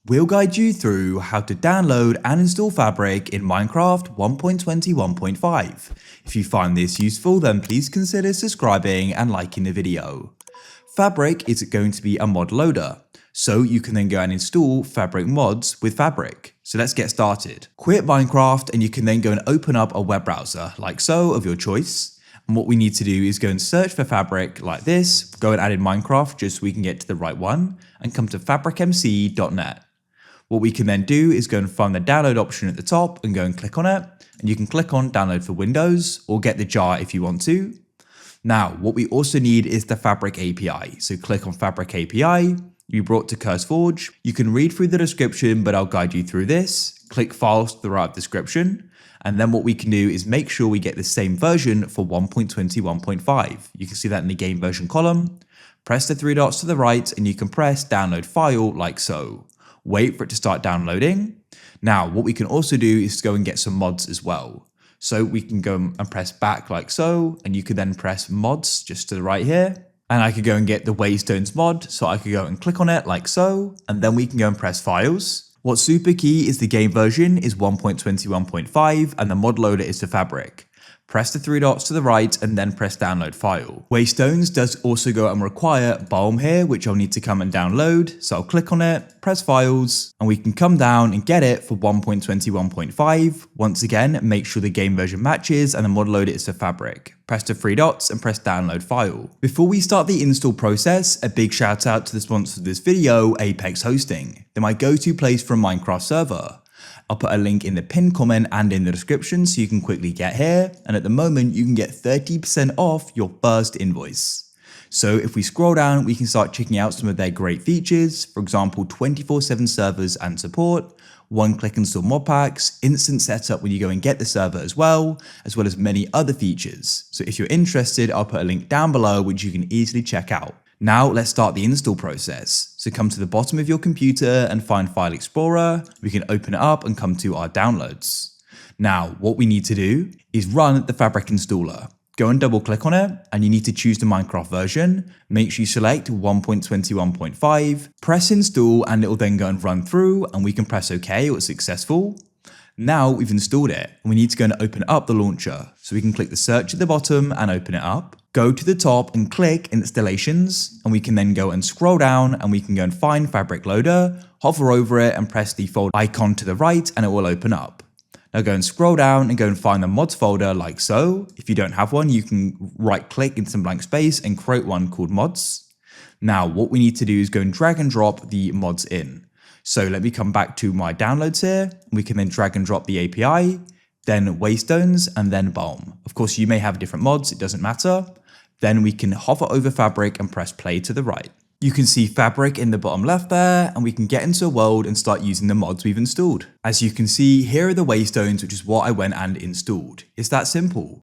We'll guide you through how to download and install Fabric in Minecraft 1.20.1.5. If you find this useful, then please consider subscribing and liking the video. Fabric is going to be a mod loader, so you can then go and install Fabric mods with Fabric. So let's get started. Quit Minecraft and you can then go and open up a web browser like so of your choice. And what we need to do is go and search for Fabric like this, go and add in Minecraft just so we can get to the right one, and come to fabricmc.net. What we can then do is go and find the download option at the top and go and click on it. And you can click on download for Windows or get the jar if you want to. Now, what we also need is the Fabric API. So click on Fabric API, you're brought to CurseForge. You can read through the description, but I'll guide you through this. Click files to the right of description. And then what we can do is make sure we get the same version for 1.20.1.5. You can see that in the game version column. Press the three dots to the right and you can press download file like so. Wait for it to start downloading. Now, what we can also do is go and get some mods as well. So we can go and press back like so, and you could then press mods just to the right here. And I could go and get the Waystones mod. So I could go and click on it like so, and then we can go and press files. What's super key is the game version is 1.21.5 and the mod loader is for Fabric. Press the three dots to the right and then press download file. Waystones does also go and require Bulm here, which I'll need to come and download. So I'll click on it, press files, and we can come down and get it for 1.21.5. Once again, make sure the game version matches and the mod loader is for Fabric. Press the three dots and press download file. Before we start the install process, a big shout out to the sponsor of this video, Apex Hosting. They're my go-to place for a Minecraft server. I'll put a link in the pinned comment and in the description so you can quickly get here. And at the moment, you can get 30% off your first invoice. So if we scroll down, we can start checking out some of their great features. For example, 24/7 servers and support, one-click install mod packs, instant setup when you go and get the server as well as many other features. So if you're interested, I'll put a link down below which you can easily check out. Now let's start the install process. So come to the bottom of your computer and find File Explorer. We can open it up and come to our downloads. Now what we need to do is run the Fabric installer. Go and double click on it and you need to choose the Minecraft version. Make sure you select 1.21.5, press install and it will then go and run through and we can press OK or it's successful. Now we've installed it and we need to go and open up the launcher. So we can click the search at the bottom and open it up. Go to the top and click installations and we can then go and scroll down and we can go and find Fabric Loader, hover over it and press the folder icon to the right and it will open up. Now go and scroll down and go and find the mods folder like so. If you don't have one, you can right click in some blank space and create one called mods. Now what we need to do is go and drag and drop the mods in. So let me come back to my downloads here. We can then drag and drop the API, then Waystones, and then Bulm. Of course, you may have different mods, it doesn't matter. Then we can hover over Fabric and press play to the right. You can see Fabric in the bottom left there, and we can get into a world and start using the mods we've installed. As you can see, here are the Waystones, which is what I went and installed. It's that simple.